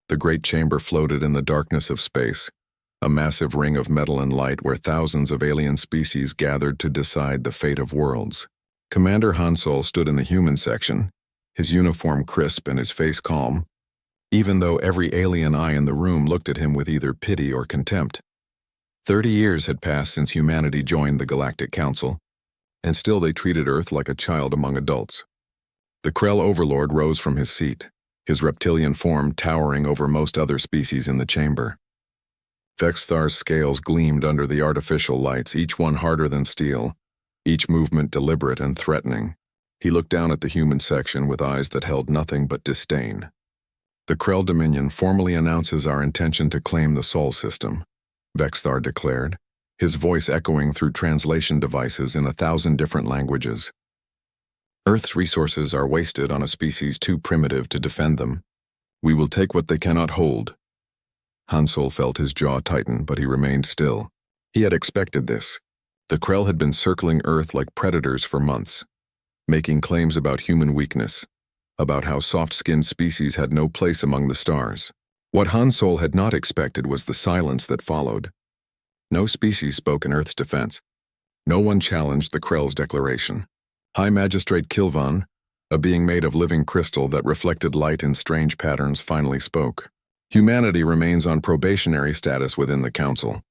The great chamber floated in the darkness of space, a massive ring of metal and light where thousands of alien species gathered to decide the fate of worlds. Commander Han Solo stood in the human section, his uniform crisp and his face calm, even though every alien eye in the room looked at him with either pity or contempt. 30 years had passed since humanity joined the Galactic Council, and still they treated Earth like a child among adults. The Krell overlord rose from his seat, his reptilian form towering over most other species in the chamber. Vexthar's scales gleamed under the artificial lights, each one harder than steel, each movement deliberate and threatening. He looked down at the human section with eyes that held nothing but disdain. The Krell Dominion formally announces our intention to claim the Sol system, Vexthar declared, his voice echoing through translation devices in 1,000 different languages. Earth's resources are wasted on a species too primitive to defend them. We will take what they cannot hold. Han Solo felt his jaw tighten, but he remained still. He had expected this. The Krell had been circling Earth like predators for months, making claims about human weakness, about how soft-skinned species had no place among the stars. What Han Solo had not expected was the silence that followed. No species spoke in Earth's defense. No one challenged the Krell's declaration. High Magistrate Kilvan, a being made of living crystal that reflected light in strange patterns, finally spoke. Humanity remains on probationary status within the Council.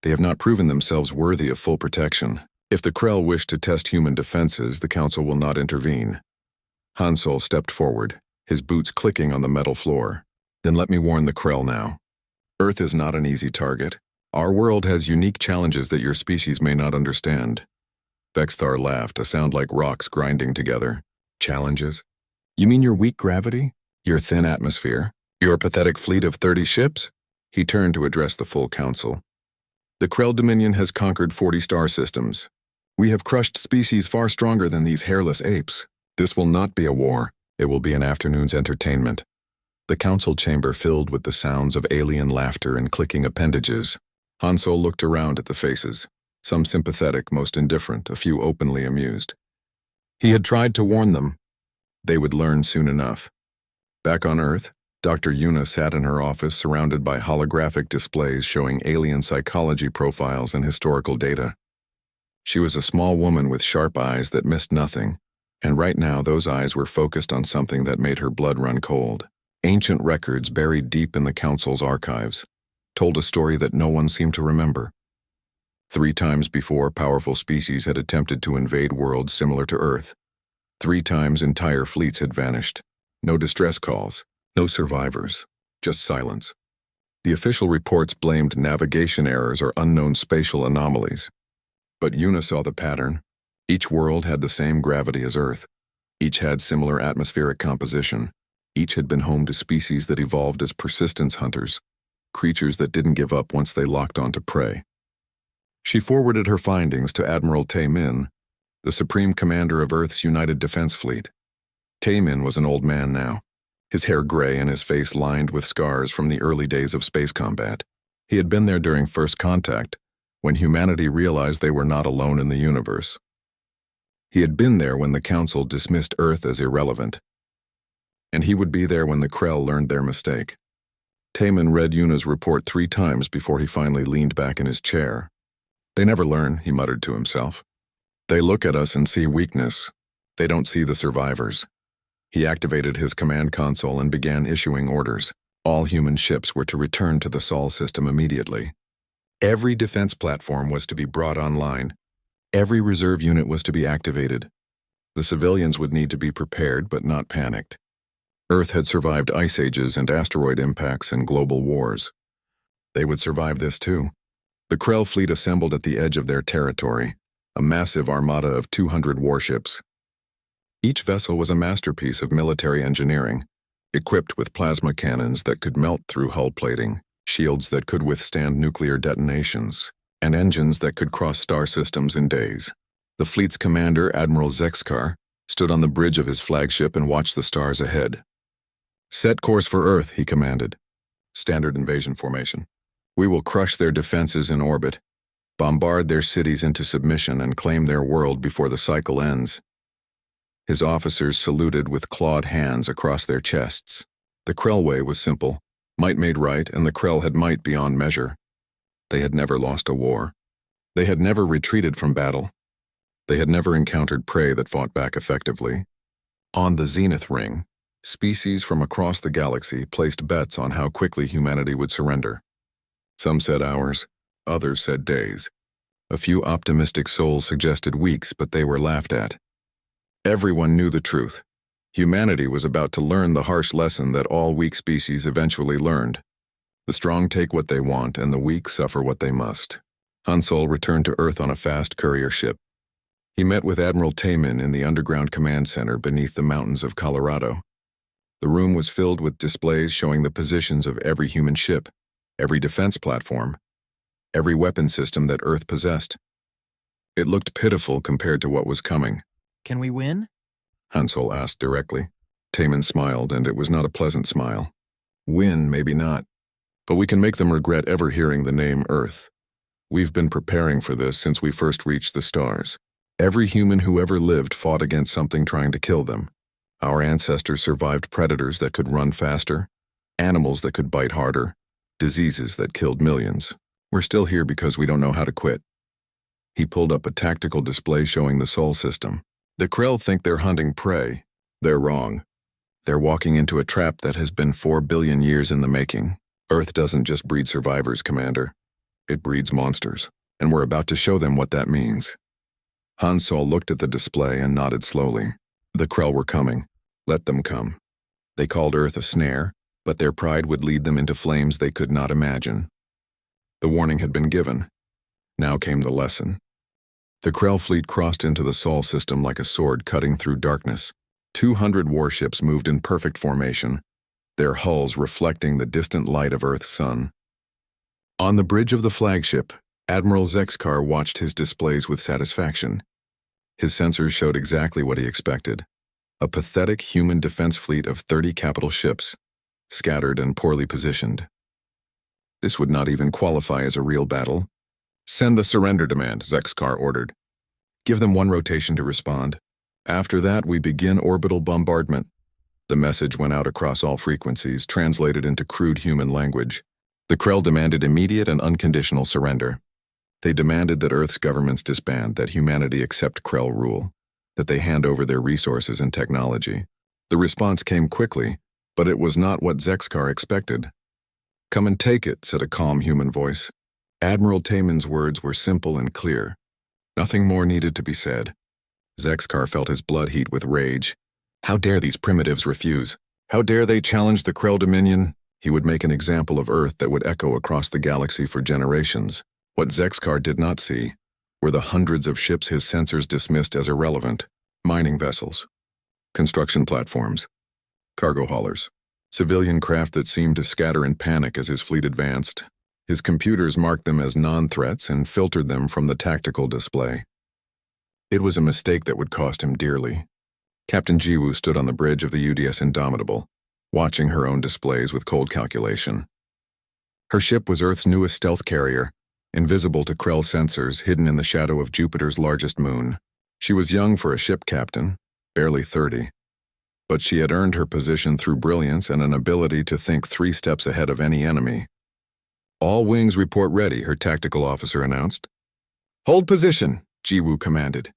They have not proven themselves worthy of full protection. If the Krell wish to test human defenses, the Council will not intervene. Han Solo stepped forward, his boots clicking on the metal floor. Then let me warn the Krell now. Earth is not an easy target. Our world has unique challenges that your species may not understand. Vexthar laughed, a sound like rocks grinding together. Challenges? You mean your weak gravity? Your thin atmosphere? Your pathetic fleet of 30 ships? He turned to address the full council. The Krell Dominion has conquered 40 star systems. We have crushed species far stronger than these hairless apes. This will not be a war. It will be an afternoon's entertainment. The council chamber filled with the sounds of alien laughter and clicking appendages. Han Solo looked around at the faces. Some sympathetic, most indifferent, a few openly amused. He had tried to warn them. They would learn soon enough. Back on Earth, Dr. Yuna sat in her office surrounded by holographic displays showing alien psychology profiles and historical data. She was a small woman with sharp eyes that missed nothing, and right now those eyes were focused on something that made her blood run cold. Ancient records buried deep in the Council's archives told a story that no one seemed to remember. 3 times before, powerful species had attempted to invade worlds similar to Earth. 3 times entire fleets had vanished. No distress calls, no survivors, just silence. The official reports blamed navigation errors or unknown spatial anomalies. But Yuna saw the pattern. Each world had the same gravity as Earth. Each had similar atmospheric composition. Each had been home to species that evolved as persistence hunters, creatures that didn't give up once they locked onto prey. She forwarded her findings to Admiral Tae-min, the Supreme Commander of Earth's United Defense Fleet. Tae-min was an old man now, his hair gray and his face lined with scars from the early days of space combat. He had been there during First Contact, when humanity realized they were not alone in the universe. He had been there when the Council dismissed Earth as irrelevant. And he would be there when the Krell learned their mistake. Tae-min read Yuna's report 3 times before he finally leaned back in his chair. They never learn, he muttered to himself. They look at us and see weakness. They don't see the survivors. He activated his command console and began issuing orders. All human ships were to return to the Sol system immediately. Every defense platform was to be brought online. Every reserve unit was to be activated. The civilians would need to be prepared but not panicked. Earth had survived ice ages and asteroid impacts and global wars. They would survive this too. The Krell fleet assembled at the edge of their territory, a massive armada of 200 warships. Each vessel was a masterpiece of military engineering, equipped with plasma cannons that could melt through hull plating, shields that could withstand nuclear detonations, and engines that could cross star systems in days. The fleet's commander, Admiral Zexkar, stood on the bridge of his flagship and watched the stars ahead. "Set course for Earth," he commanded. Standard invasion formation. We will crush their defenses in orbit, bombard their cities into submission, and claim their world before the cycle ends. His officers saluted with clawed hands across their chests. The Krell way was simple. Might made right, and the Krell had might beyond measure. They had never lost a war. They had never retreated from battle. They had never encountered prey that fought back effectively. On the Zenith Ring, species from across the galaxy placed bets on how quickly humanity would surrender. Some said hours, others said days. A few optimistic souls suggested weeks, but they were laughed at. Everyone knew the truth. Humanity was about to learn the harsh lesson that all weak species eventually learned. The strong take what they want, and the weak suffer what they must. Han Solo returned to Earth on a fast courier ship. He met with Admiral Taman in the underground command center beneath the mountains of Colorado. The room was filled with displays showing the positions of every human ship, every defense platform, every weapon system that Earth possessed. It looked pitiful compared to what was coming. Can we win? Han Solo asked directly. Taman smiled, and it was not a pleasant smile. Win, maybe not. But we can make them regret ever hearing the name Earth. We've been preparing for this since we first reached the stars. Every human who ever lived fought against something trying to kill them. Our ancestors survived predators that could run faster, animals that could bite harder, diseases that killed millions. We're still here because we don't know how to quit. He pulled up a tactical display showing the Sol system. The Krell think they're hunting prey. They're wrong. They're walking into a trap that has been 4 billion years in the making. Earth doesn't just breed survivors, Commander. It breeds monsters, and we're about to show them what that means. Han Solo looked at the display and nodded slowly. The Krell were coming. Let them come. They called Earth a snare, but their pride would lead them into flames they could not imagine. The warning had been given. Now came the lesson. The Krell fleet crossed into the Sol system like a sword cutting through darkness. 200 warships moved in perfect formation, their hulls reflecting the distant light of Earth's sun. On the bridge of the flagship, Admiral Zexkar watched his displays with satisfaction. His sensors showed exactly what he expected. A pathetic human defense fleet of 30 capital ships, scattered and poorly positioned. This would not even qualify as a real battle. Send the surrender demand, Zexkar ordered. Give them 1 rotation to respond. After that, we begin orbital bombardment. The message went out across all frequencies, translated into crude human language. The Krell demanded immediate and unconditional surrender. They demanded that Earth's governments disband, that humanity accept Krell rule, that they hand over their resources and technology. The response came quickly, but it was not what Zexkar expected. Come and take it, said a calm human voice. Admiral Taman's words were simple and clear. Nothing more needed to be said. Zexkar felt his blood heat with rage. How dare these primitives refuse? How dare they challenge the Krell Dominion? He would make an example of Earth that would echo across the galaxy for generations. What Zexkar did not see were the hundreds of ships his sensors dismissed as irrelevant. Mining vessels, construction platforms, cargo haulers, civilian craft that seemed to scatter in panic as his fleet advanced. His computers marked them as non-threats and filtered them from the tactical display. It was a mistake that would cost him dearly. Captain Jiwoo stood on the bridge of the UDS Indomitable, watching her own displays with cold calculation. Her ship was Earth's newest stealth carrier, invisible to Krell sensors, hidden in the shadow of Jupiter's largest moon. She was young for a ship captain, barely 30. But she had earned her position through brilliance and an ability to think 3 steps ahead of any enemy. All wings report ready, her tactical officer announced. Hold position, Jiwoo commanded.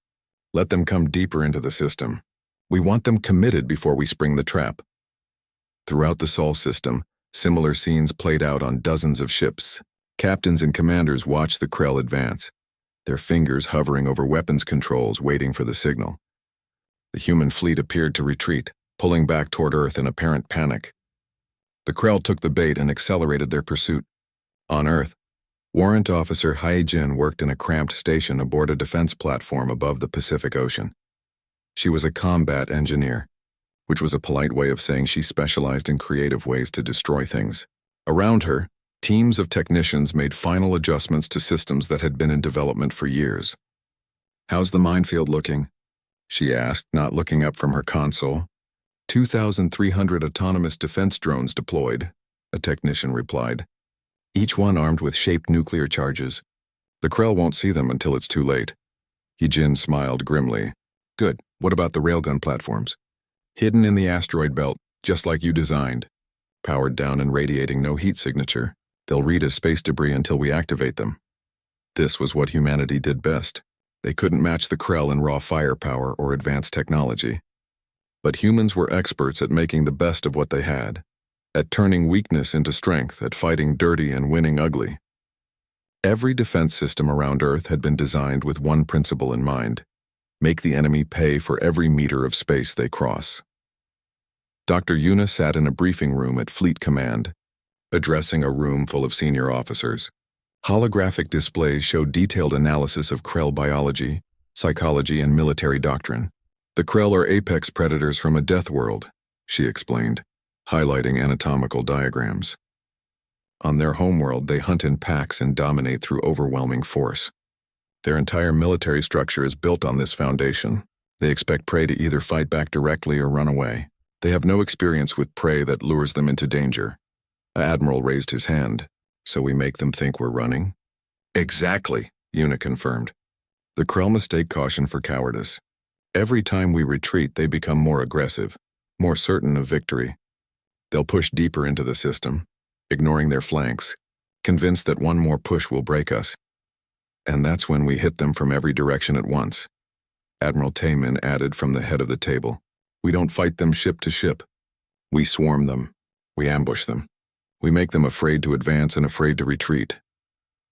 Let them come deeper into the system. We want them committed before we spring the trap. Throughout the Sol system, similar scenes played out on dozens of ships. Captains and commanders watched the Krell advance, their fingers hovering over weapons controls waiting for the signal. The human fleet appeared to retreat, pulling back toward Earth in apparent panic. The Krell took the bait and accelerated their pursuit. On Earth, Warrant Officer Hae-jin worked in a cramped station aboard a defense platform above the Pacific Ocean. She was a combat engineer, which was a polite way of saying she specialized in creative ways to destroy things. Around her, teams of technicians made final adjustments to systems that had been in development for years. How's the minefield looking? She asked, not looking up from her console. 2,300 autonomous defense drones deployed, a technician replied. Each one armed with shaped nuclear charges. The Krell won't see them until it's too late. Hae-jin smiled grimly. Good, what about the railgun platforms? Hidden in the asteroid belt, just like you designed. powered down and radiating no heat signature. They'll read as space debris until we activate them. This was what humanity did best. They couldn't match the Krell in raw firepower or advanced technology. But humans were experts at making the best of what they had, at turning weakness into strength, at fighting dirty and winning ugly. Every defense system around Earth had been designed with one principle in mind: make the enemy pay for every meter of space they cross. Dr. Yuna sat in a briefing room at Fleet Command, addressing a room full of senior officers. Holographic displays showed detailed analysis of Krell biology, psychology, and military doctrine. The Krell are apex predators from a death world, she explained, highlighting anatomical diagrams. On their homeworld, they hunt in packs and dominate through overwhelming force. Their entire military structure is built on this foundation. They expect prey to either fight back directly or run away. They have no experience with prey that lures them into danger. The Admiral raised his hand. So we make them think we're running? Exactly, Yuna confirmed. The Krell mistake caution for cowardice. Every time we retreat, they become more aggressive, more certain of victory. They'll push deeper into the system, ignoring their flanks, convinced that one more push will break us. And that's when we hit them from every direction at once. Admiral Tayman added from the head of the table. We don't fight them ship to ship. We swarm them. We ambush them. We make them afraid to advance and afraid to retreat.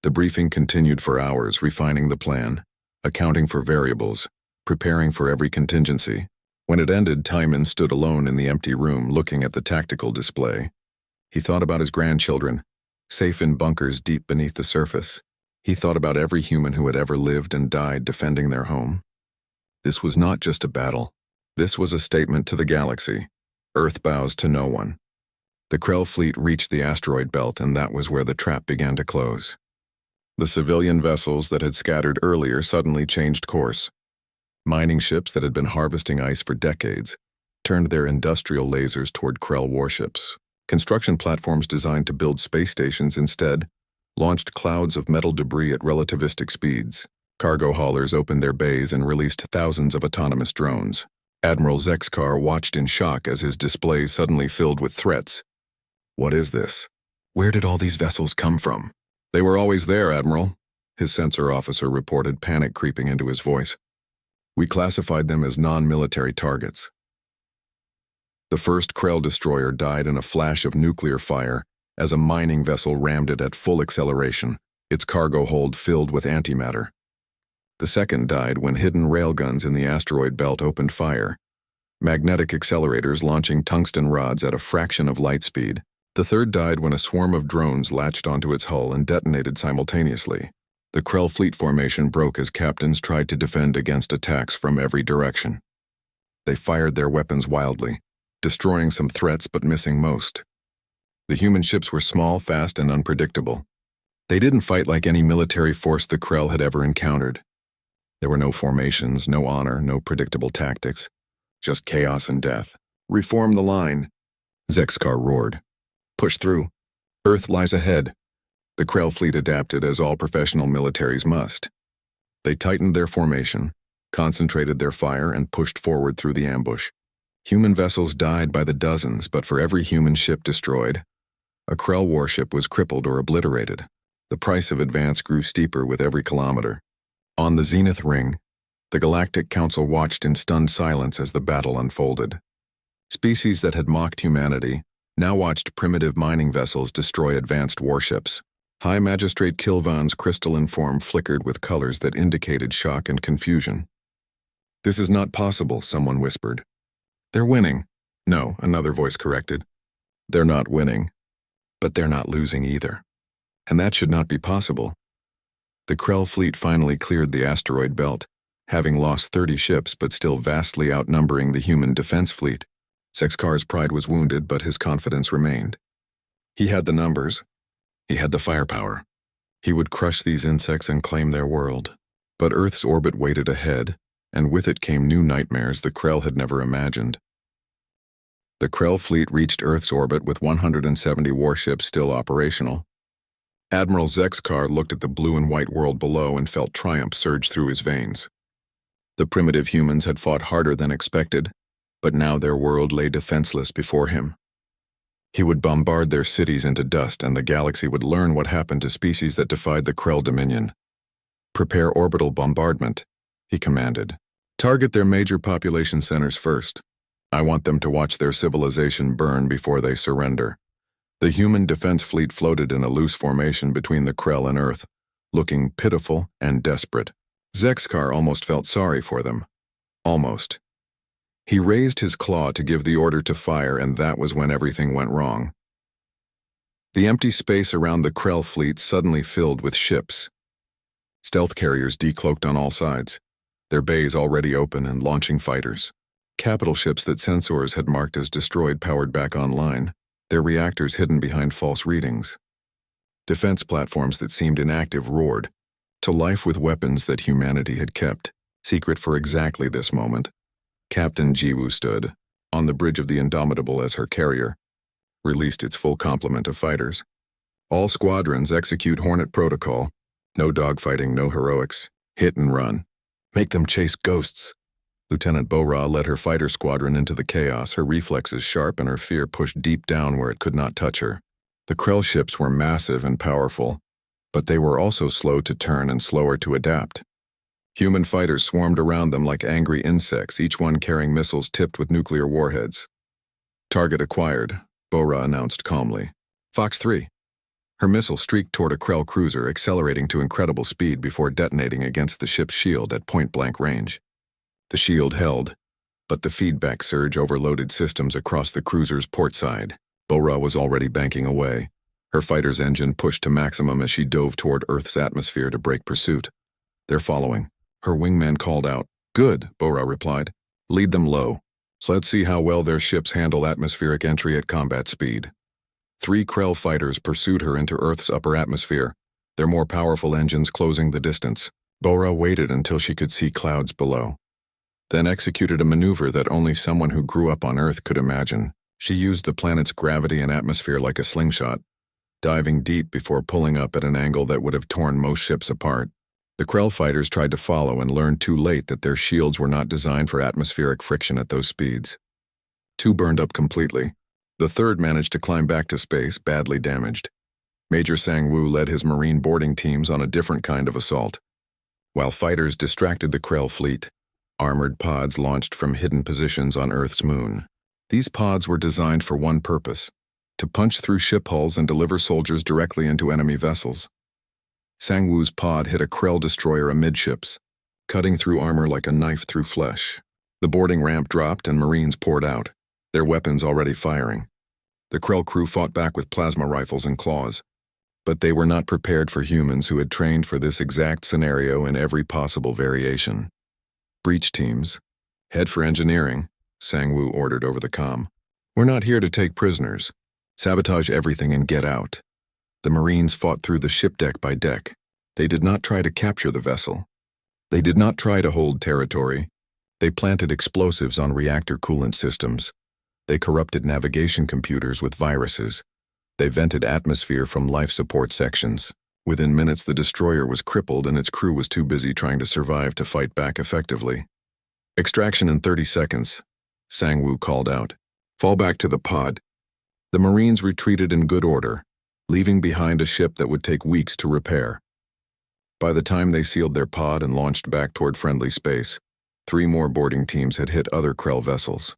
The briefing continued for hours, refining the plan, accounting for variables, preparing for every contingency. When it ended, Tayman stood alone in the empty room looking at the tactical display. He thought about his grandchildren, safe in bunkers deep beneath the surface. He thought about every human who had ever lived and died defending their home. This was not just a battle. This was a statement to the galaxy. Earth bows to no one. The Krell fleet reached the asteroid belt, and that was where the trap began to close. The civilian vessels that had scattered earlier suddenly changed course. Mining ships that had been harvesting ice for decades turned their industrial lasers toward Krell warships. Construction platforms designed to build space stations instead launched clouds of metal debris at relativistic speeds. Cargo haulers opened their bays and released thousands of autonomous drones. Admiral Zexkar watched in shock as his displays suddenly filled with threats. What is this? Where did all these vessels come from? They were always there, Admiral, his sensor officer reported, panic creeping into his voice. We classified them as non-military targets. The first Krell destroyer died in a flash of nuclear fire as a mining vessel rammed it at full acceleration, its cargo hold filled with antimatter. The second died when hidden railguns in the asteroid belt opened fire, magnetic accelerators launching tungsten rods at a fraction of light speed. The third died when a swarm of drones latched onto its hull and detonated simultaneously. The Krell fleet formation broke as captains tried to defend against attacks from every direction. They fired their weapons wildly, destroying some threats but missing most. The human ships were small, fast, and unpredictable. They didn't fight like any military force the Krell had ever encountered. There were no formations, no honor, no predictable tactics. Just chaos and death. Reform the line, Zexkar roared. Push through. Earth lies ahead. The Krell fleet adapted as all professional militaries must. They tightened their formation, concentrated their fire, and pushed forward through the ambush. Human vessels died by the dozens, but for every human ship destroyed, a Krell warship was crippled or obliterated. The price of advance grew steeper with every kilometer. On the Zenith Ring, the Galactic Council watched in stunned silence as the battle unfolded. Species that had mocked humanity now watched primitive mining vessels destroy advanced warships. High Magistrate Kilvan's crystalline form flickered with colors that indicated shock and confusion. This is not possible, someone whispered. They're winning. No, another voice corrected. They're not winning, but they're not losing either. And that should not be possible. The Krell fleet finally cleared the asteroid belt, having lost 30 ships but still vastly outnumbering the human defense fleet. Zexkar's pride was wounded, but his confidence remained. He had the numbers. He had the firepower. He would crush these insects and claim their world. But Earth's orbit waited ahead, and with it came new nightmares the Krell had never imagined. The Krell fleet reached Earth's orbit with 170 warships still operational. Admiral Zexkar looked at the blue and white world below and felt triumph surge through his veins. The primitive humans had fought harder than expected, but now their world lay defenseless before him. He would bombard their cities into dust, and the galaxy would learn what happened to species that defied the Krell Dominion. "Prepare orbital bombardment," he commanded. "Target their major population centers first. I want them to watch their civilization burn before they surrender." The human defense fleet floated in a loose formation between the Krell and Earth, looking pitiful and desperate. Zexkar almost felt sorry for them. Almost. He raised his claw to give the order to fire, and that was when everything went wrong. The empty space around the Krell fleet suddenly filled with ships. Stealth carriers decloaked on all sides, their bays already open and launching fighters. Capital ships that sensors had marked as destroyed powered back online, their reactors hidden behind false readings. Defense platforms that seemed inactive roared, to life with weapons that humanity had kept, secret for exactly this moment. Captain Jiwoo stood, on the bridge of the Indomitable as her carrier, released its full complement of fighters. "All squadrons execute Hornet Protocol. No dogfighting, no heroics. Hit and run. Make them chase ghosts." Lieutenant Bo-Ra led her fighter squadron into the chaos, her reflexes sharp and her fear pushed deep down where it could not touch her. The Krell ships were massive and powerful, but they were also slow to turn and slower to adapt. Human fighters swarmed around them like angry insects, each one carrying missiles tipped with nuclear warheads. "Target acquired," Bo-Ra announced calmly. "Fox 3. Her missile streaked toward a Krell cruiser, accelerating to incredible speed before detonating against the ship's shield at point-blank range. The shield held, but the feedback surge overloaded systems across the cruiser's port side. Bo-Ra was already banking away, her fighter's engine pushed to maximum as she dove toward Earth's atmosphere to break pursuit. "They're following." Her wingman called out. "Good," Bo-Ra replied. "Lead them low. So let's see how well their ships handle atmospheric entry at combat speed." 3 Krell fighters pursued her into Earth's upper atmosphere, their more powerful engines closing the distance. Bo-Ra waited until she could see clouds below, then executed a maneuver that only someone who grew up on Earth could imagine. She used the planet's gravity and atmosphere like a slingshot, diving deep before pulling up at an angle that would have torn most ships apart. The Krell fighters tried to follow and learned too late that their shields were not designed for atmospheric friction at those speeds. 2 burned up completely. The 3rd managed to climb back to space, badly damaged. Major Sang-woo led his marine boarding teams on a different kind of assault. While fighters distracted the Krell fleet, armored pods launched from hidden positions on Earth's moon. These pods were designed for one purpose: to punch through ship hulls and deliver soldiers directly into enemy vessels. Sang-woo's pod hit a Krell destroyer amidships, cutting through armor like a knife through flesh. The boarding ramp dropped and Marines poured out, their weapons already firing. The Krell crew fought back with plasma rifles and claws, but they were not prepared for humans who had trained for this exact scenario in every possible variation. "Breach teams, head for engineering," Sang-woo ordered over the comm. "We're not here to take prisoners. Sabotage everything and get out." The Marines fought through the ship deck by deck. They did not try to capture the vessel. They did not try to hold territory. They planted explosives on reactor coolant systems. They corrupted navigation computers with viruses. They vented atmosphere from life support sections. Within minutes, the destroyer was crippled and its crew was too busy trying to survive to fight back effectively. "Extraction in 30 seconds, Sang-woo called out. "Fall back to the pod." The Marines retreated in good order, leaving behind a ship that would take weeks to repair. By the time they sealed their pod and launched back toward friendly space, 3 more boarding teams had hit other Krell vessels.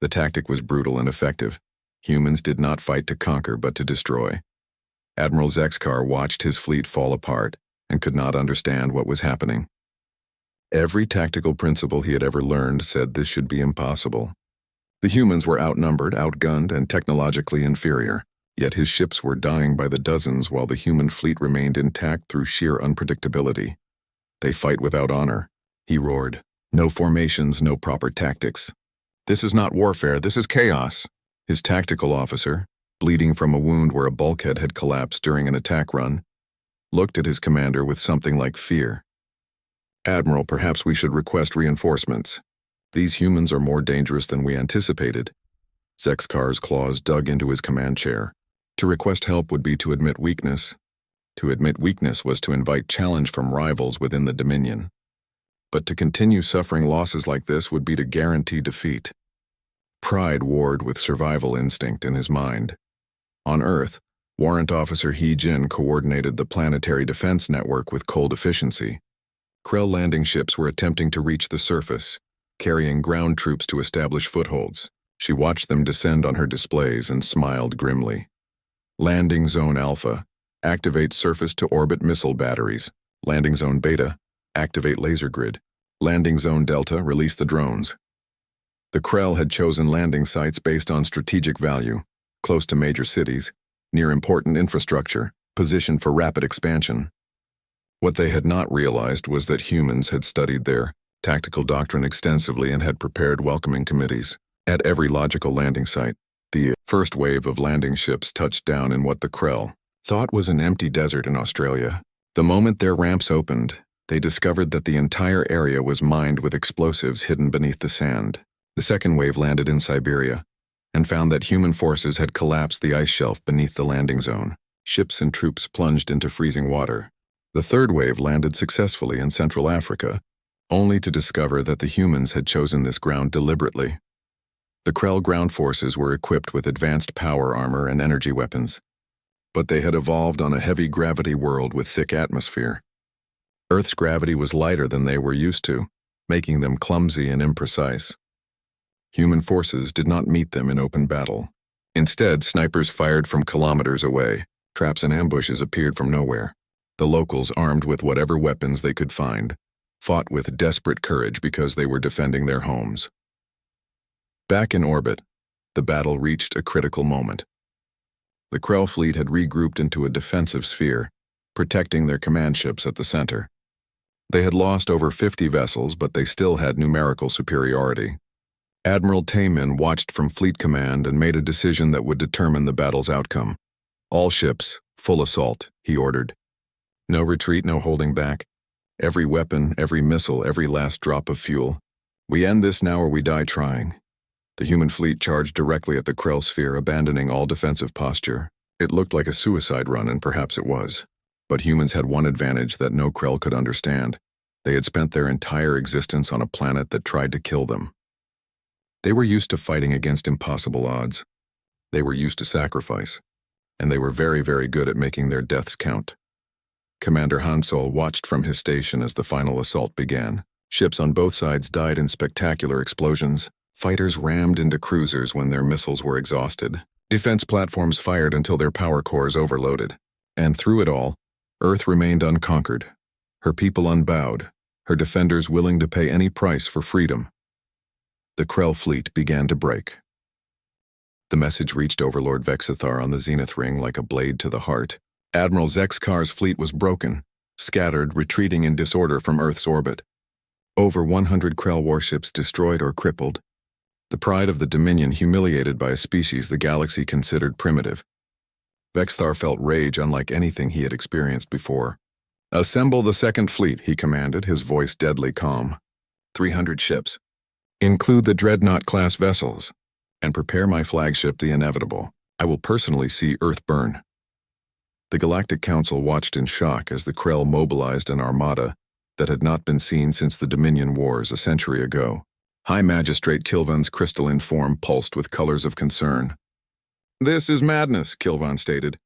The tactic was brutal and effective. Humans did not fight to conquer but to destroy. Admiral Zexkar watched his fleet fall apart and could not understand what was happening. Every tactical principle he had ever learned said this should be impossible. The humans were outnumbered, outgunned, and technologically inferior. Yet his ships were dying by the dozens while the human fleet remained intact through sheer unpredictability. "They fight without honor," he roared. "No formations, no proper tactics. This is not warfare, this is chaos." His tactical officer, bleeding from a wound where a bulkhead had collapsed during an attack run, looked at his commander with something like fear. "Admiral, perhaps we should request reinforcements. These humans are more dangerous than we anticipated." Zexkar's claws dug into his command chair. To request help would be to admit weakness. To admit weakness was to invite challenge from rivals within the Dominion. But to continue suffering losses like this would be to guarantee defeat. Pride warred with survival instinct in his mind. On Earth, Warrant Officer He Jin coordinated the planetary defense network with cold efficiency. Krell landing ships were attempting to reach the surface, carrying ground troops to establish footholds. She watched them descend on her displays and smiled grimly. Landing Zone Alpha, activate surface-to-orbit missile batteries. Landing Zone Beta, activate laser grid. Landing Zone Delta, release the drones. The Krell had chosen landing sites based on strategic value, close to major cities, near important infrastructure, positioned for rapid expansion. What they had not realized was that humans had studied their tactical doctrine extensively and had prepared welcoming committees. At every logical landing site, the first wave of landing ships touched down in what the Krell thought was an empty desert in Australia. The moment their ramps opened, they discovered that the entire area was mined with explosives hidden beneath the sand. The second wave landed in Siberia and found that human forces had collapsed the ice shelf beneath the landing zone. Ships and troops plunged into freezing water. The third wave landed successfully in Central Africa, only to discover that the humans had chosen this ground deliberately. The Krell ground forces were equipped with advanced power armor and energy weapons, but they had evolved on a heavy gravity world with thick atmosphere. Earth's gravity was lighter than they were used to, making them clumsy and imprecise. Human forces did not meet them in open battle. Instead, snipers fired from kilometers away. Traps and ambushes appeared from nowhere. The locals, armed with whatever weapons they could find, fought with desperate courage because they were defending their homes. Back in orbit, the battle reached a critical moment. The Krell fleet had regrouped into a defensive sphere, protecting their command ships at the center. They had lost over 50 vessels, but they still had numerical superiority. Admiral Taemin watched from Fleet Command and made a decision that would determine the battle's outcome. All ships, full assault, he ordered. No retreat, no holding back. Every weapon, every missile, every last drop of fuel. We end this now or we die trying. The human fleet charged directly at the Krell sphere, abandoning all defensive posture. It looked like a suicide run, and perhaps it was. But humans had one advantage that no Krell could understand. They had spent their entire existence on a planet that tried to kill them. They were used to fighting against impossible odds. They were used to sacrifice. And they were very, very good at making their deaths count. Commander Hansol watched from his station as the final assault began. Ships on both sides died in spectacular explosions. Fighters rammed into cruisers when their missiles were exhausted. Defense platforms fired until their power cores overloaded. And through it all, Earth remained unconquered, her people unbowed, her defenders willing to pay any price for freedom. The Krell fleet began to break. The message reached Overlord Vexithar on the Zenith Ring like a blade to the heart. Admiral Zexkar's fleet was broken, scattered, retreating in disorder from Earth's orbit. Over 100 Krell warships destroyed or crippled. The pride of the Dominion humiliated by a species the galaxy considered primitive. Vexthar felt rage unlike anything he had experienced before. "Assemble the Second Fleet," he commanded, his voice deadly calm. 300 ships. Include the Dreadnought-class vessels. And prepare my flagship, the Inevitable. I will personally see Earth burn. The Galactic Council watched in shock as the Krell mobilized an armada that had not been seen since the Dominion Wars a century ago. High Magistrate Kilvan's crystalline form pulsed with colors of concern. "This is madness," Kilvan stated.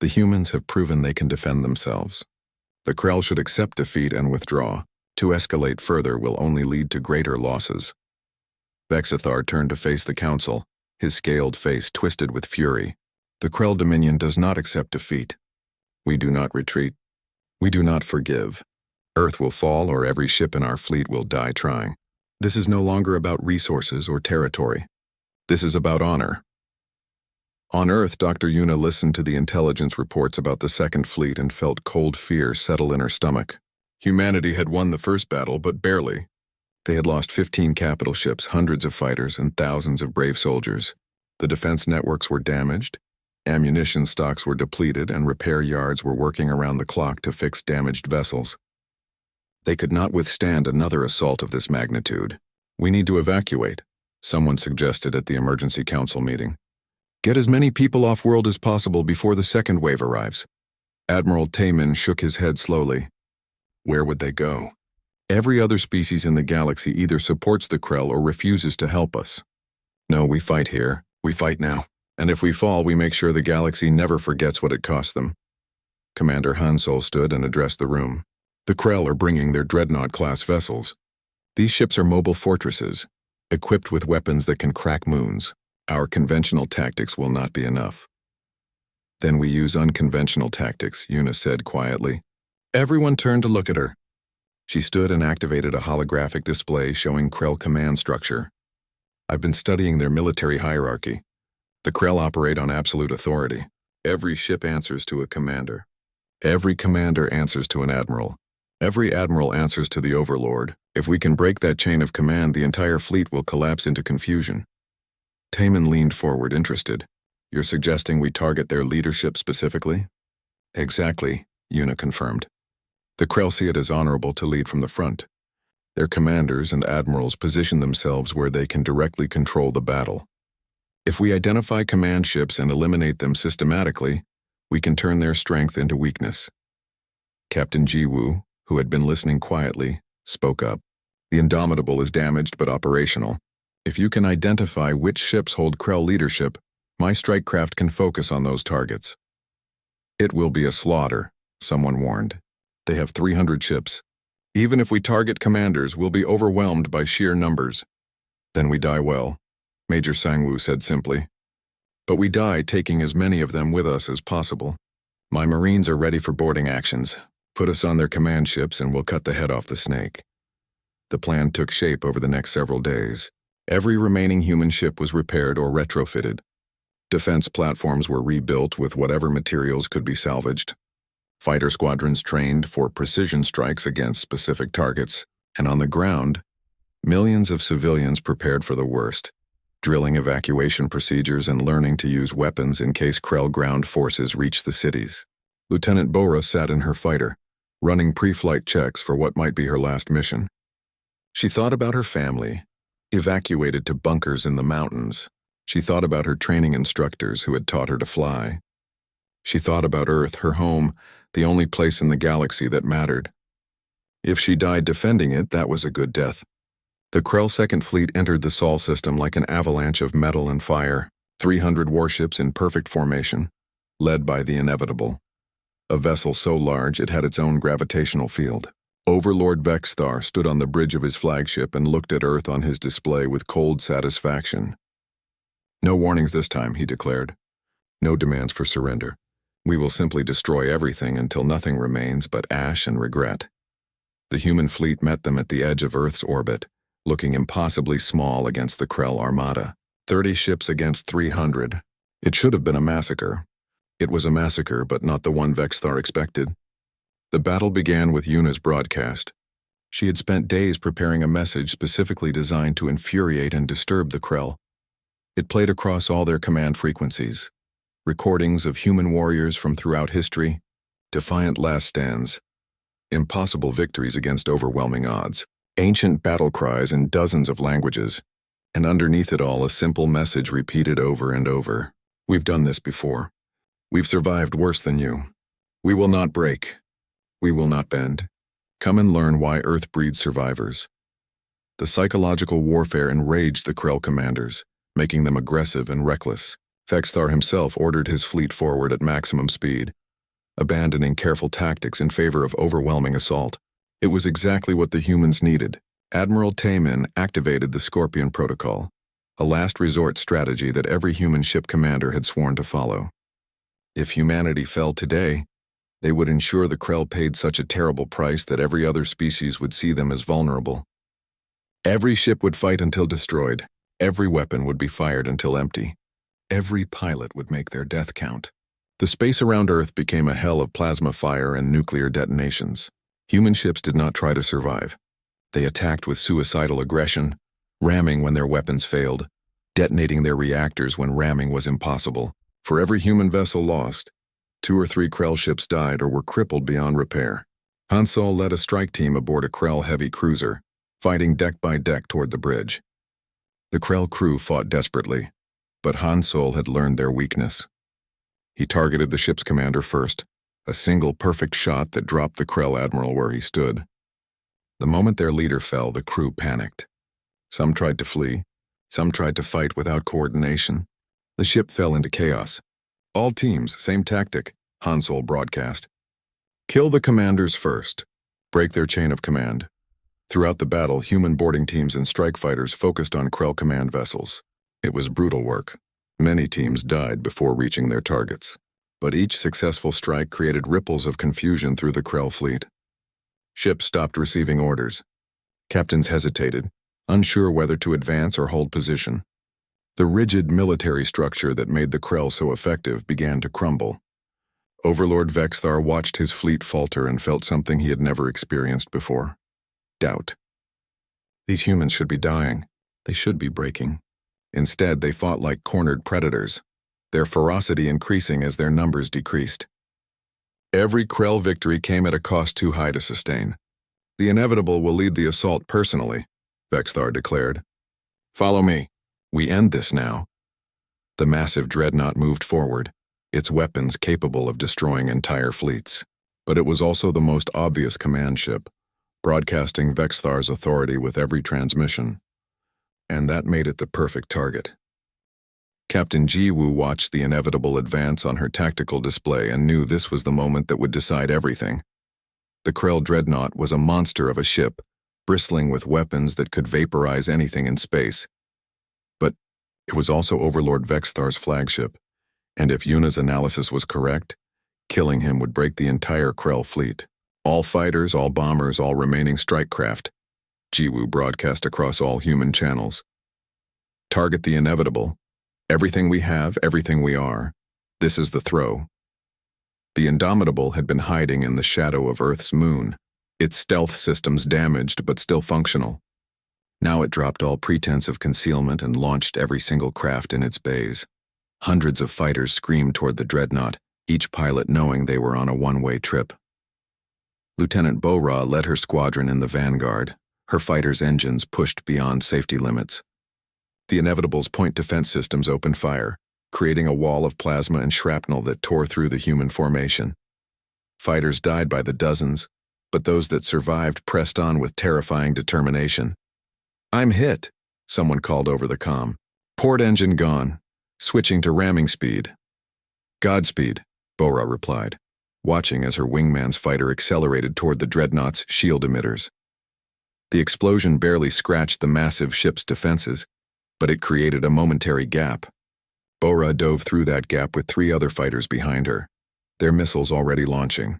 "The humans have proven they can defend themselves. The Krell should accept defeat and withdraw. To escalate further will only lead to greater losses." Vexithar turned to face the Council, his scaled face twisted with fury. "The Krell Dominion does not accept defeat. We do not retreat. We do not forgive. Earth will fall or every ship in our fleet will die trying. This is no longer about resources or territory. This is about honor." On Earth, Dr. Yuna listened to the intelligence reports about the Second Fleet and felt cold fear settle in her stomach. Humanity had won the first battle, but barely. They had lost 15 capital ships, hundreds of fighters, and thousands of brave soldiers. The defense networks were damaged, ammunition stocks were depleted, and repair yards were working around the clock to fix damaged vessels. They could not withstand another assault of this magnitude. "We need to evacuate," someone suggested at the emergency council meeting. "Get as many people off-world as possible before the second wave arrives." Admiral Taemin shook his head slowly. Where would they go? Every other species in the galaxy either supports the Krell or refuses to help us. No, we fight here. We fight now. And if we fall, we make sure the galaxy never forgets what it cost them. Commander Hansol stood and addressed the room. The Krell are bringing their Dreadnought-class vessels. These ships are mobile fortresses, equipped with weapons that can crack moons. Our conventional tactics will not be enough. Then we use unconventional tactics, Una said quietly. Everyone turned to look at her. She stood and activated a holographic display showing Krell command structure. I've been studying their military hierarchy. The Krell operate on absolute authority. Every ship answers to a commander. Every commander answers to an admiral. Every admiral answers to the overlord. If we can break that chain of command, the entire fleet will collapse into confusion. Taman leaned forward, interested. You're suggesting we target their leadership specifically? Exactly, Una confirmed. The Krell see it as honorable to lead from the front. Their commanders and admirals position themselves where they can directly control the battle. If we identify command ships and eliminate them systematically, we can turn their strength into weakness. Captain Jiwoo, who had been listening quietly, spoke up. The Indomitable is damaged but operational. If you can identify which ships hold Krell leadership, my strike craft can focus on those targets. It will be a slaughter, someone warned. They have 300 ships. Even if we target commanders, we'll be overwhelmed by sheer numbers. Then we die well, Major Sangwoo said simply. But we die taking as many of them with us as possible. My Marines are ready for boarding actions. Put us on their command ships and we'll cut the head off the snake. The plan took shape over the next several days. Every remaining human ship was repaired or retrofitted. Defense platforms were rebuilt with whatever materials could be salvaged. Fighter squadrons trained for precision strikes against specific targets, and on the ground, millions of civilians prepared for the worst, drilling evacuation procedures and learning to use weapons in case Krell ground forces reached the cities. Lieutenant Bora sat in her fighter, running pre-flight checks for what might be her last mission. She thought about her family, evacuated to bunkers in the mountains. She thought about her training instructors who had taught her to fly. She thought about Earth, her home, the only place in the galaxy that mattered. If she died defending it, that was a good death. The Krell Second Fleet entered the Sol system like an avalanche of metal and fire, 300 warships in perfect formation, led by the Inevitable. A vessel so large it had its own gravitational field. Overlord Vexthar stood on the bridge of his flagship and looked at Earth on his display with cold satisfaction. No warnings this time, he declared. No demands for surrender. We will simply destroy everything until nothing remains but ash and regret. The human fleet met them at the edge of Earth's orbit, looking impossibly small against the Krell armada. 30 ships against 300. It should have been a massacre. It was a massacre, but not the one Vexthar expected. The battle began with Una's broadcast. She had spent days preparing a message specifically designed to infuriate and disturb the Krell. It played across all their command frequencies. Recordings of human warriors from throughout history, defiant last stands, impossible victories against overwhelming odds, ancient battle cries in dozens of languages, and underneath it all a simple message repeated over and over. We've done this before. We've survived worse than you. We will not break. We will not bend. Come and learn why Earth breeds survivors. The psychological warfare enraged the Krell commanders, making them aggressive and reckless. Vexthar himself ordered his fleet forward at maximum speed, abandoning careful tactics in favor of overwhelming assault. It was exactly what the humans needed. Admiral Taman activated the Scorpion Protocol, a last resort strategy that every human ship commander had sworn to follow. If humanity fell today, they would ensure the Krell paid such a terrible price that every other species would see them as vulnerable. Every ship would fight until destroyed. Every weapon would be fired until empty. Every pilot would make their death count. The space around Earth became a hell of plasma fire and nuclear detonations. Human ships did not try to survive. They attacked with suicidal aggression, ramming when their weapons failed, detonating their reactors when ramming was impossible. For every human vessel lost, 2 or 3 Krell ships died or were crippled beyond repair. Hansol led a strike team aboard a Krell heavy cruiser, fighting deck by deck toward the bridge. The Krell crew fought desperately, but Hansol had learned their weakness. He targeted the ship's commander first, a single perfect shot that dropped the Krell admiral where he stood. The moment their leader fell, the crew panicked. Some tried to flee, Some tried to fight without coordination. The ship fell into chaos. All teams, same tactic, Han Solo broadcast. Kill the commanders first. Break their chain of command. Throughout the battle, human boarding teams and strike fighters focused on Krell command vessels. It was brutal work. Many teams died before reaching their targets. But each successful strike created ripples of confusion through the Krell fleet. Ships stopped receiving orders. Captains hesitated, unsure whether to advance or hold position. The rigid military structure that made the Krell so effective began to crumble. Overlord Vexthar watched his fleet falter and felt something he had never experienced before. Doubt. These humans should be dying. They should be breaking. Instead, they fought like cornered predators, their ferocity increasing as their numbers decreased. Every Krell victory came at a cost too high to sustain. The inevitable will lead the assault personally, Vexthar declared. Follow me. We end this now. The massive dreadnought moved forward, its weapons capable of destroying entire fleets. But it was also the most obvious command ship, broadcasting Vexthar's authority with every transmission. And that made it the perfect target. Captain Jiwoo watched the inevitable advance on her tactical display and knew this was the moment that would decide everything. The Krell dreadnought was a monster of a ship, bristling with weapons that could vaporize anything in space. But it was also Overlord Vexthar's flagship, and if Yuna's analysis was correct, killing him would break the entire Krell fleet. All fighters, all bombers, all remaining strike craft. Jiwoo broadcast across all human channels. Target the inevitable. Everything we have, everything we are. This is the throw. The Indomitable had been hiding in the shadow of Earth's moon, its stealth systems damaged but still functional. Now it dropped all pretense of concealment and launched every single craft in its bays. Hundreds of fighters screamed toward the dreadnought, each pilot knowing they were on a one-way trip. Lieutenant Bo-Ra led her squadron in the vanguard, her fighters' engines pushed beyond safety limits. The Inevitable's point defense systems opened fire, creating a wall of plasma and shrapnel that tore through the human formation. Fighters died by the dozens, but those that survived pressed on with terrifying determination. I'm hit, someone called over the comm. Port engine gone. Switching to ramming speed. Godspeed, Bo-Ra replied, watching as her wingman's fighter accelerated toward the dreadnought's shield emitters. The explosion barely scratched the massive ship's defenses, but it created a momentary gap. Bo-Ra dove through that gap with 3 other fighters behind her, their missiles already launching.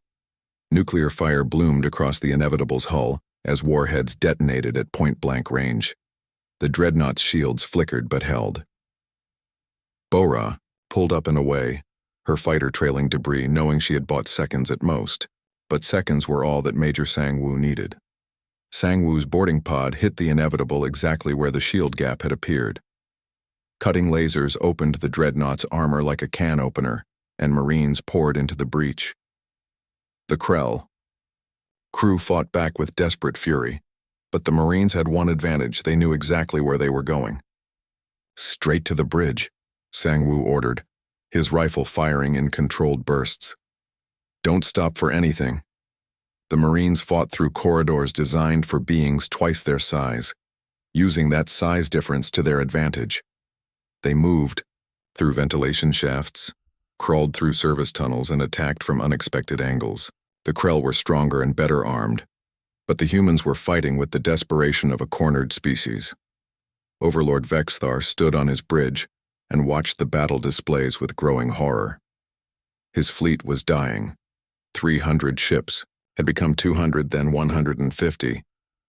Nuclear fire bloomed across the Inevitable's hull as warheads detonated at point-blank range. The dreadnought's shields flickered but held. Bo-Ra pulled up and away, her fighter trailing debris, knowing she had bought seconds at most, but seconds were all that Major Sang-Woo needed. Sang-Woo's boarding pod hit the Inevitable exactly where the shield gap had appeared. Cutting lasers opened the dreadnought's armor like a can opener, and Marines poured into the breach. The Krell crew fought back with desperate fury, but the Marines had one advantage: they knew exactly where they were going. Straight to the bridge, Sang-Woo ordered, his rifle firing in controlled bursts. Don't stop for anything. The Marines fought through corridors designed for beings twice their size, using that size difference to their advantage. They moved through ventilation shafts, crawled through service tunnels, and attacked from unexpected angles. The Krell were stronger and better armed, but the humans were fighting with the desperation of a cornered species. Overlord Vexthar stood on his bridge and watched the battle displays with growing horror. His fleet was dying. 300 ships had become 200, then 150,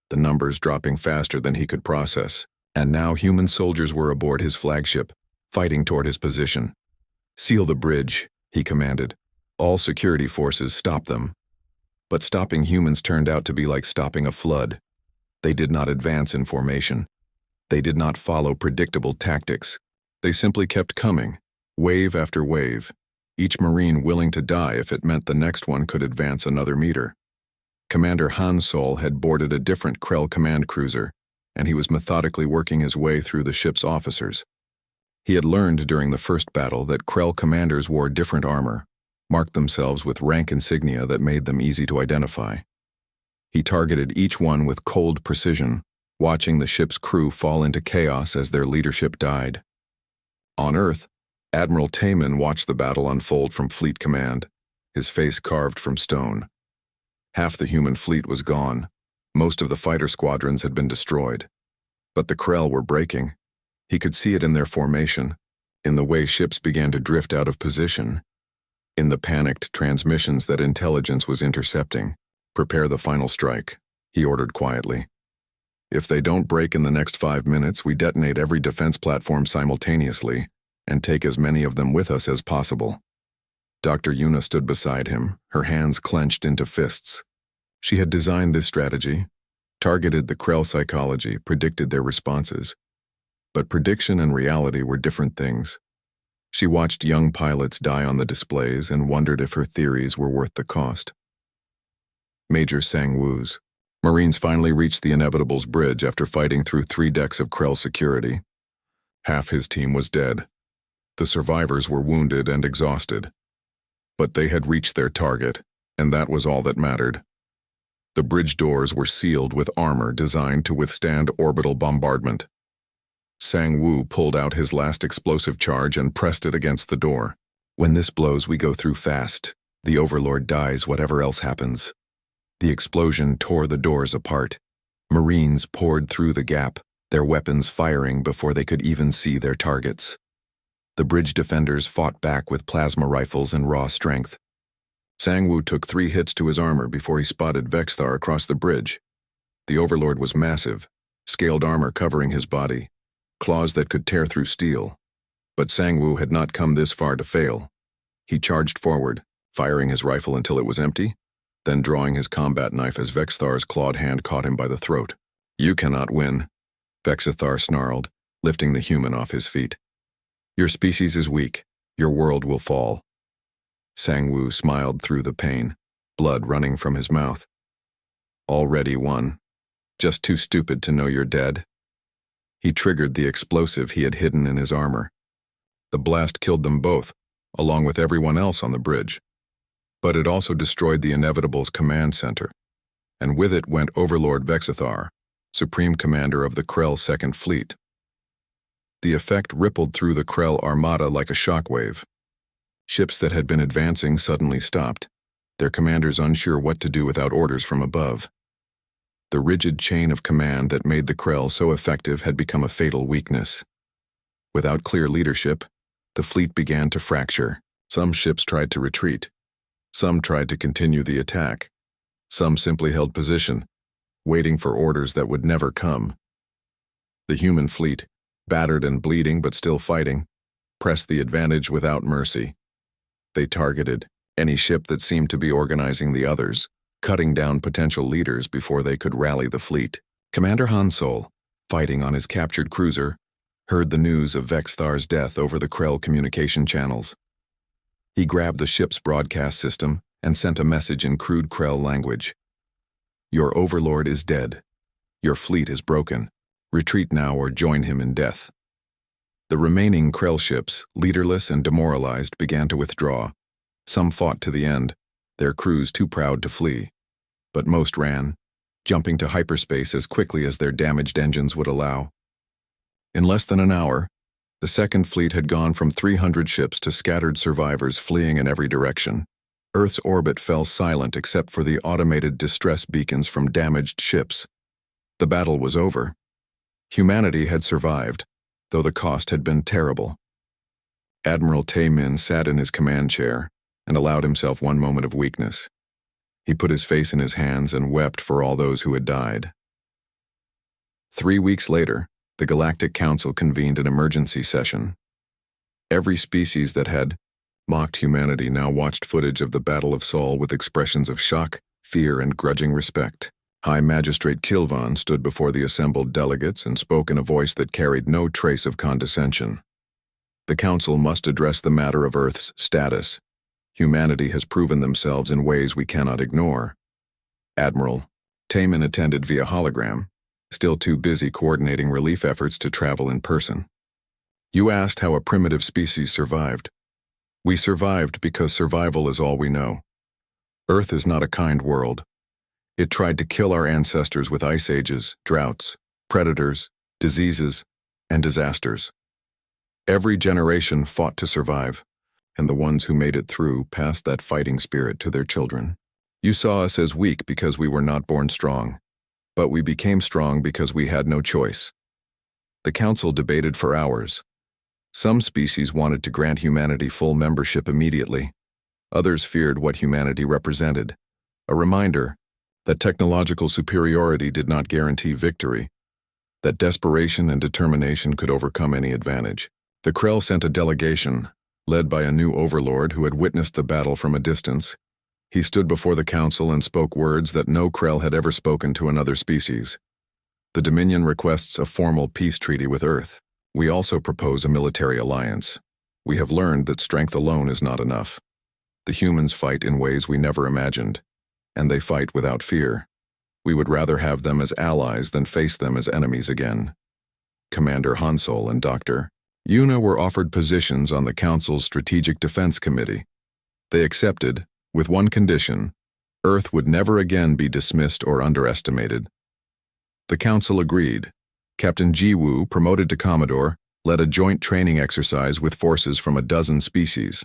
the numbers dropping faster than he could process, and now human soldiers were aboard his flagship, fighting toward his position. Seal the bridge, he commanded. All security forces stop them. But stopping humans turned out to be like stopping a flood. They did not advance in formation. They did not follow predictable tactics. They simply kept coming, wave after wave, each Marine willing to die if it meant the next one could advance another meter. Commander Han Solo had boarded a different Krell command cruiser, and he was methodically working his way through the ship's officers. He had learned during the first battle that Krell commanders wore different armor, marked themselves with rank insignia that made them easy to identify. He targeted each one with cold precision, watching the ship's crew fall into chaos as their leadership died. On Earth, Admiral Taman watched the battle unfold from Fleet Command, his face carved from stone. Half the human fleet was gone. Most of the fighter squadrons had been destroyed. But the Krell were breaking. He could see it in their formation, in the way ships began to drift out of position, in the panicked transmissions that intelligence was intercepting. "Prepare the final strike," he ordered quietly. "If they don't break in the next 5 minutes, we detonate every defense platform simultaneously and take as many of them with us as possible." Dr. Yuna stood beside him, her hands clenched into fists. She had designed this strategy, targeted the Krell psychology, predicted their responses. But prediction and reality were different things. She watched young pilots die on the displays and wondered if her theories were worth the cost. Major Sang-Woo's. Marines finally reached the Inevitable's bridge after fighting through 3 decks of Krell security. Half his team was dead. The survivors were wounded and exhausted. But they had reached their target, and that was all that mattered. The bridge doors were sealed with armor designed to withstand orbital bombardment. Sang-Woo pulled out his last explosive charge and pressed it against the door. "When this blows, we go through fast. The Overlord dies, whatever else happens." The explosion tore the doors apart. Marines poured through the gap, their weapons firing before they could even see their targets. The bridge defenders fought back with plasma rifles and raw strength. Sang-Woo took 3 hits to his armor before he spotted Vexthar across the bridge. The Overlord was massive, scaled armor covering his body, claws that could tear through steel. But Sang-Woo had not come this far to fail. He charged forward, firing his rifle until it was empty, then drawing his combat knife as Vexthar's clawed hand caught him by the throat. "You cannot win," Vexthar snarled, lifting the human off his feet. "Your species is weak. Your world will fall." Sang-Woo smiled through the pain, blood running from his mouth. "Already won. Just too stupid to know you're dead." He triggered the explosive he had hidden in his armor. The blast killed them both, along with everyone else on the bridge. But it also destroyed the Inevitable's command center, and with it went Overlord Vexthar, Supreme Commander of the Krell Second Fleet. The effect rippled through the Krell armada like a shockwave. Ships that had been advancing suddenly stopped, their commanders unsure what to do without orders from above. The rigid chain of command that made the Krell so effective had become a fatal weakness. Without clear leadership, the fleet began to fracture. Some ships tried to retreat. Some tried to continue the attack. Some simply held position, waiting for orders that would never come. The human fleet, battered and bleeding but still fighting, pressed the advantage without mercy. They targeted any ship that seemed to be organizing the others, cutting down potential leaders before they could rally the fleet. Commander Hansol, fighting on his captured cruiser, heard the news of Vexthar's death over the Krell communication channels. He grabbed the ship's broadcast system and sent a message in crude Krell language. "Your Overlord is dead. Your fleet is broken. Retreat now or join him in death." The remaining Krell ships, leaderless and demoralized, began to withdraw. Some fought to the end, their crews too proud to flee. But most ran, jumping to hyperspace as quickly as their damaged engines would allow. In less than an hour, the Second Fleet had gone from 300 ships to scattered survivors fleeing in every direction. Earth's orbit fell silent except for the automated distress beacons from damaged ships. The battle was over. Humanity had survived, though the cost had been terrible. Admiral Tae-min sat in his command chair and allowed himself one moment of weakness. He put his face in his hands and wept for all those who had died. 3 weeks later, the Galactic Council convened an emergency session. Every species that had mocked humanity now watched footage of the Battle of Sol with expressions of shock, fear, and grudging respect. High Magistrate Kilvan stood before the assembled delegates and spoke in a voice that carried no trace of condescension. The Council must address the matter of Earth's status. Humanity has proven themselves in ways we cannot ignore. Admiral Taemin attended via hologram, still too busy coordinating relief efforts to travel in person. "You asked how a primitive species survived. We survived because survival is all we know. Earth is not a kind world. It tried to kill our ancestors with ice ages, droughts, predators, diseases, and disasters. Every generation fought to survive, and the ones who made it through passed that fighting spirit to their children. You saw us as weak because we were not born strong, but we became strong because we had no choice. The council debated for hours. Some species wanted to grant humanity full membership immediately. Others feared what humanity represented, a reminder that technological superiority did not guarantee victory, that desperation and determination could overcome any advantage. The Krell sent a delegation, led by a new overlord who had witnessed the battle from a distance. He stood before the council and spoke words that no Krell had ever spoken to another species. The Dominion requests a formal peace treaty with Earth. We also propose a military alliance. We have learned that strength alone is not enough. The humans fight in ways we never imagined, and they fight without fear. We would rather have them as allies than face them as enemies again. Commander Hansol and Dr. Yuna were offered positions on the Council's Strategic Defense Committee. They accepted, with one condition: Earth would never again be dismissed or underestimated. The Council agreed. Captain Ji-Woo, promoted to Commodore, led a joint training exercise with forces from a dozen species.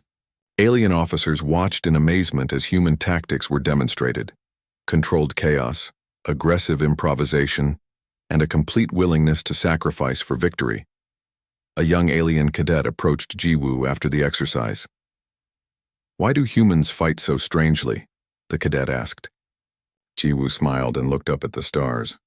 Alien officers watched in amazement as human tactics were demonstrated: controlled chaos, aggressive improvisation, and a complete willingness to sacrifice for victory. A young alien cadet approached Ji-Woo after the exercise. "Why do humans fight so strangely?" the cadet asked. Ji-Woo smiled and looked up at the stars.